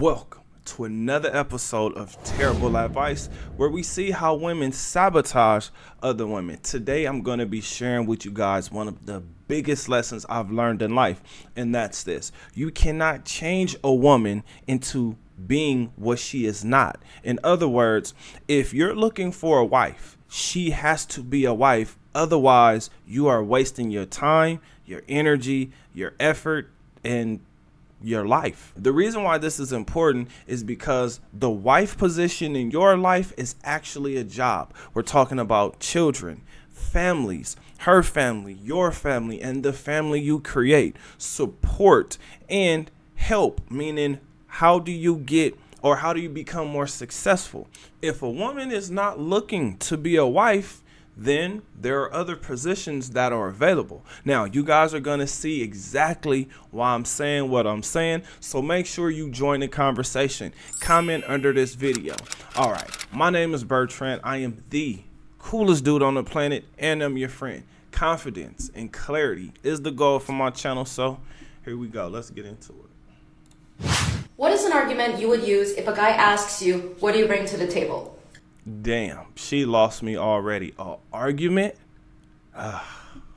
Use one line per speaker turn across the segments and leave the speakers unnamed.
Welcome to another episode of Terrible Advice, where we see how women sabotage other women. Today, I'm going to be sharing with you guys one of the biggest lessons I've learned in life, and that's this. You cannot change a woman into being what she is not. In other words, if you're looking for a wife, she has to be a wife. Otherwise, you are wasting your time, your energy, your effort, and your life. The reason why this is important is because the wife position in your life is actually a job. We're talking about children, families, her family, your family, and the family you create. Support and help, meaning how do you get or how do you become more successful? If a woman is not looking to be a wife, then there are other positions that are available. Now, you guys are going to see exactly why I'm saying what I'm saying, so make sure you join the conversation. Comment under this video. All right, my name is Bertrand. I am the coolest dude on the planet, and I'm your friend. Confidence and clarity is the goal for my channel, so here we go. Let's get into it.
What is an argument you would use if a guy asks you, what do you bring to the table?
Damn, she lost me already. An argument?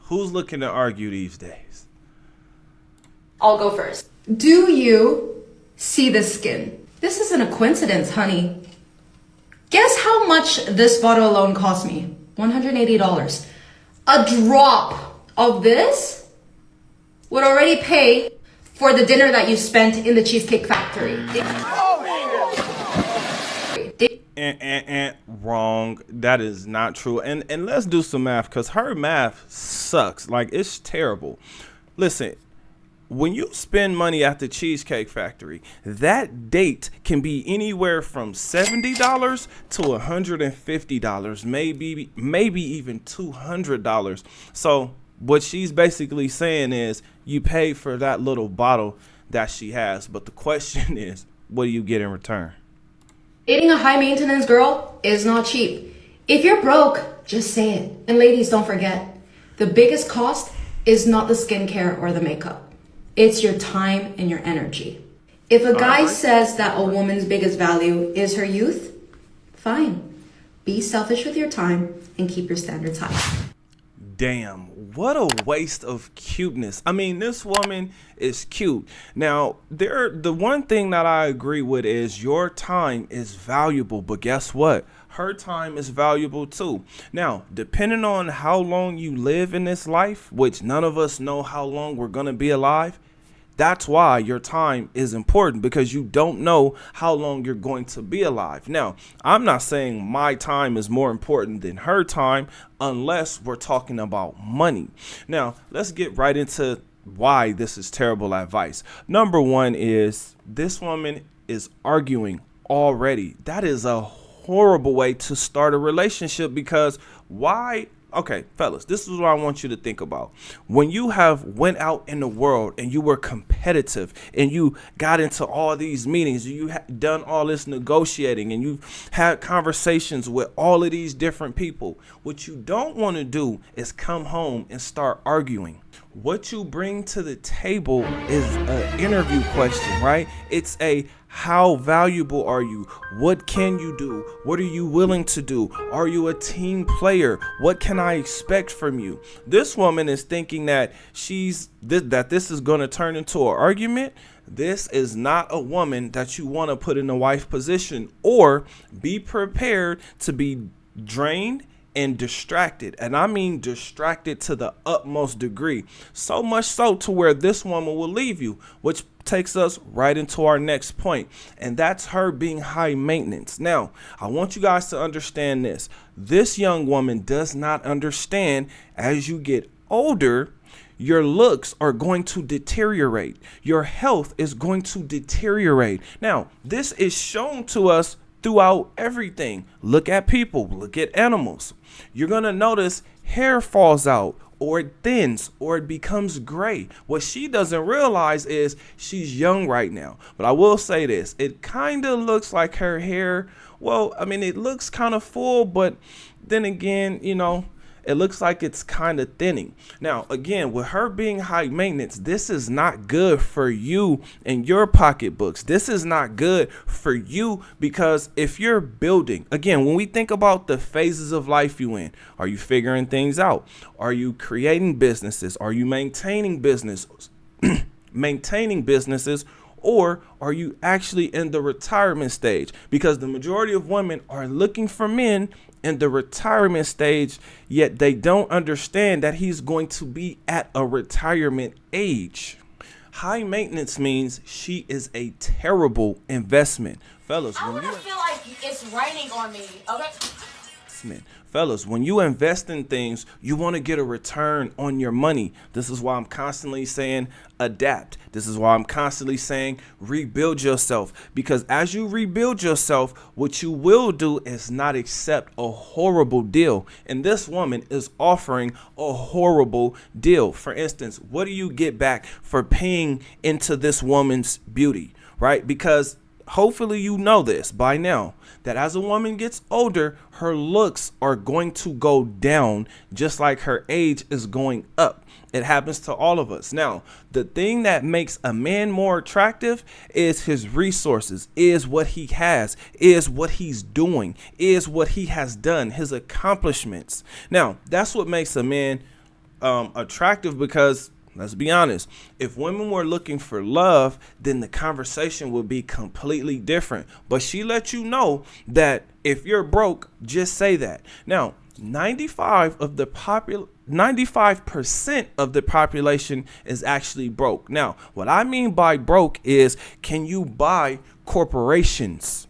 Who's looking to argue these days?
I'll go first.
Do you see the skin? This isn't a coincidence, honey. Guess how much this bottle alone cost me? $180. A drop of this would already pay for the dinner that you spent in the Cheesecake Factory.
Wrong. That is not true. And let's do some math, because her math sucks. Like, it's terrible. Listen, when you spend money at the Cheesecake Factory, that date can be anywhere from $70 to $150, maybe even $200. So what she's basically saying is you pay for that little bottle that she has. But the question is, what do you get in return?
Dating a high maintenance girl is not cheap. If you're broke, just say it. And ladies, don't forget, the biggest cost is not the skincare or the makeup. It's your time and your energy. If a guy says that a woman's biggest value is her youth, fine. Be selfish with your time and keep your standards high.
Damn, what a waste of cuteness. I mean, this woman is cute. Now, the one thing that I agree with is your time is valuable, but guess what? Her time is valuable too. Now, depending on how long you live in this life, which none of us know how long we're going to be alive, that's why your time is important, because you don't know how long you're going to be alive. Now, I'm not saying my time is more important than her time unless we're talking about money. Now, let's get right into why this is terrible advice. Number one is this woman is arguing already. That is a horrible way to start a relationship, because why? Okay, fellas, this is what I want you to think about. When you have went out in the world and you were competitive and you got into all these meetings, you had done all this negotiating and you've had conversations with all of these different people, what you don't want to do is come home and start arguing. What you bring to the table is an interview question, right? It's a how valuable are you? What can you do? What are you willing to do? Are you a team player? What can I expect from you? This woman is thinking that this is going to turn into an argument. This is not a woman that you want to put in a wife position, or be prepared to be drained and distracted. And I mean distracted to the utmost degree. So much so to where this woman will leave you, which takes us right into our next point, and that's her being high maintenance. Now, I want you guys to understand this. This young woman does not understand as you get older, your looks are going to deteriorate. Your health is going to deteriorate. Now, this is shown to us throughout everything. Look at people, look at animals. You're going to notice hair falls out, or it thins, or it becomes gray. What she doesn't realize is she's young right now. But I will say this, it kind of looks like her hair, well, I mean, it looks kind of full, but then again, you know, it looks like it's kind of thinning. Now, again, with her being high maintenance, this is not good for you and your pocketbooks. This is not good for you because if you're building, again, when we think about the phases of life you in, are you figuring things out? Are you creating businesses? Are you maintaining businesses? Maintaining businesses, or are you actually in the retirement stage? Because the majority of women are looking for men in the retirement stage, yet they don't understand that he's going to be at a retirement age. High maintenance means she is a terrible investment. Fellas,
I want to feel like it's raining on me, okay?
Fellas, when you invest in things, you want to get a return on your money. This is why I'm constantly saying adapt. This is why I'm constantly saying rebuild yourself. Because as you rebuild yourself, what you will do is not accept a horrible deal. And this woman is offering a horrible deal. For instance, what do you get back for paying into this woman's beauty, right? Because hopefully you know this by now, that as a woman gets older, her looks are going to go down just like her age is going up. It happens to all of us. Now, the thing that makes a man more attractive is his resources, is what he has, is what he's doing, is what he has done, his accomplishments. Now, that's what makes a man attractive because, let's be honest, if women were looking for love, then the conversation would be completely different. But she let you know that if you're broke, just say that. Now, 95% of the population is actually broke. Now, what I mean by broke is, can you buy corporations?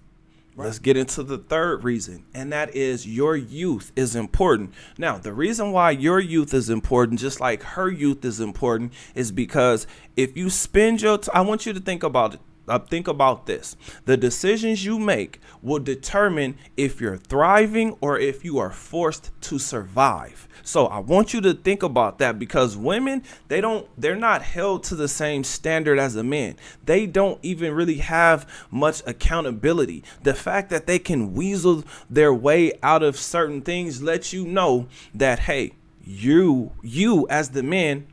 Let's get into the third reason, and that is your youth is important. Now, the reason why your youth is important, just like her youth is important, is because if you spend your I want you to think about it. Think about this. The decisions you make will determine if you're thriving or if you are forced to survive. So I want you to think about that because women, they're not held to the same standard as a man. They don't even really have much accountability. The fact that they can weasel their way out of certain things lets you know that, hey, you as the man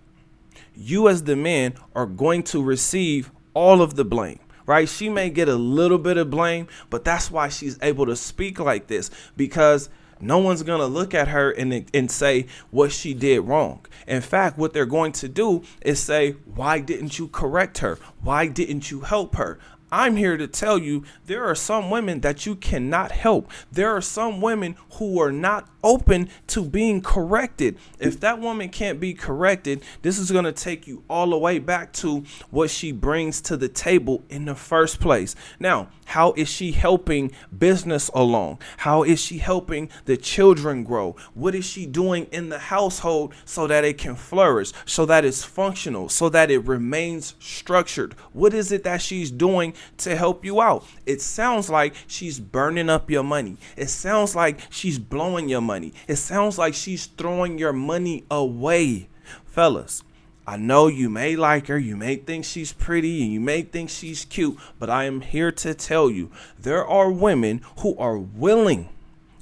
are going to receive all of the blame, right? She may get a little bit of blame, but that's why she's able to speak like this, because no one's going to look at her and say what she did wrong. In fact, what they're going to do is say, why didn't you correct her? Why didn't you help her? I'm here to tell you there are some women that you cannot help. There are some women who are not open to being corrected. If that woman can't be corrected, this is going to take you all the way back to what she brings to the table in the first place. Now, how is she helping business along? How is she helping the children grow? What is she doing in the household so that it can flourish, so that it's functional, so that it remains structured? What is it that she's doing to help you out? It sounds like she's burning up your money. It sounds like she's blowing your money. It sounds like she's throwing your money away. Fellas, I know you may like her, you may think she's pretty, and you may think she's cute, but I am here to tell you there are women who are willing.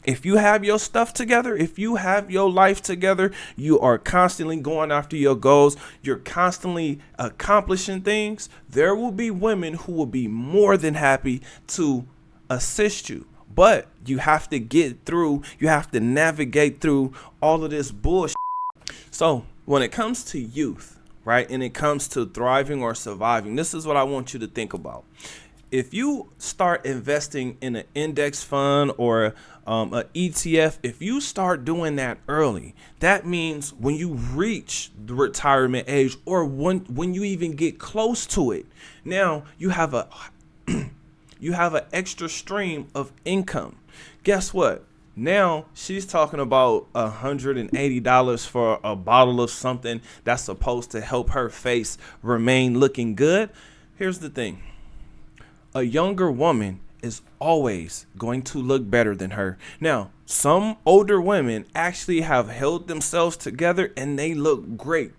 If you have your stuff together, if you have your life together, you are constantly going after your goals, you're constantly accomplishing things, there will be women who will be more than happy to assist you. But you have to get through, you have to navigate through all of this bullshit. So when it comes to youth, right, and it comes to thriving or surviving, this is what I want you to think about. If you start investing in an index fund or an ETF, if you start doing that early, that means when you reach the retirement age or when you even get close to it, now you have a you have an extra stream of income. Guess what? Now she's talking about $180 for a bottle of something that's supposed to help her face remain looking good. Here's the thing. A younger woman is always going to look better than her. Now, some older women actually have held themselves together and they look great,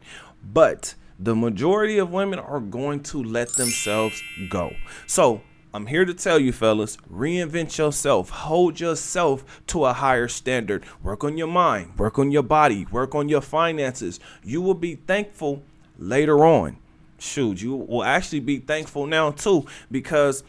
but the majority of women are going to let themselves go. So I'm here to tell you, fellas, reinvent yourself. Hold yourself to a higher standard. Work on your mind, work on your body, work on your finances. You will be thankful later on. Shoot, you will actually be thankful now too, because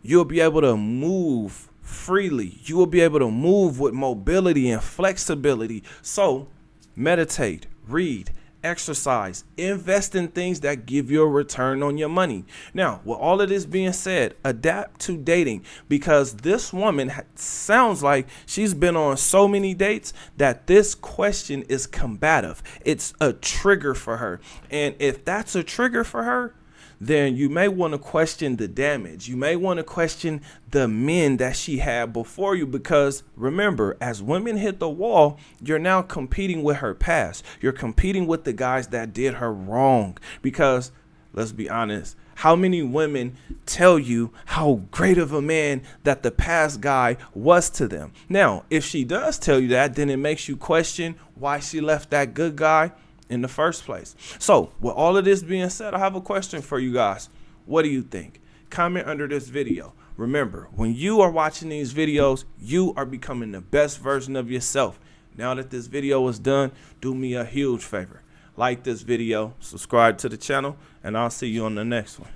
you'll be able to move freely. You will be able to move with mobility and flexibility. So meditate, read, exercise, invest in things that give you a return on your money. Now, with all of this being said, adapt to dating, because this woman sounds like she's been on so many dates that this question is combative. It's a trigger for her. And if that's a trigger for her, then you may want to question the damage. You may want to question the men that she had before you, because remember, as women hit the wall, you're now competing with her past. You're competing with the guys that did her wrong, because let's be honest, how many women tell you how great of a man that the past guy was to them? Now, if she does tell you that, then it makes you question why she left that good guy in the first place. So with all of this being said, I have a question for you guys. What do you think? Comment under this video. Remember, when you are watching these videos, you are becoming the best version of yourself. Now that this video is done, do me a huge favor. Like this video, subscribe to the channel, and I'll see you on the next one.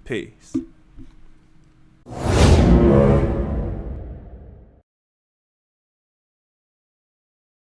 Peace.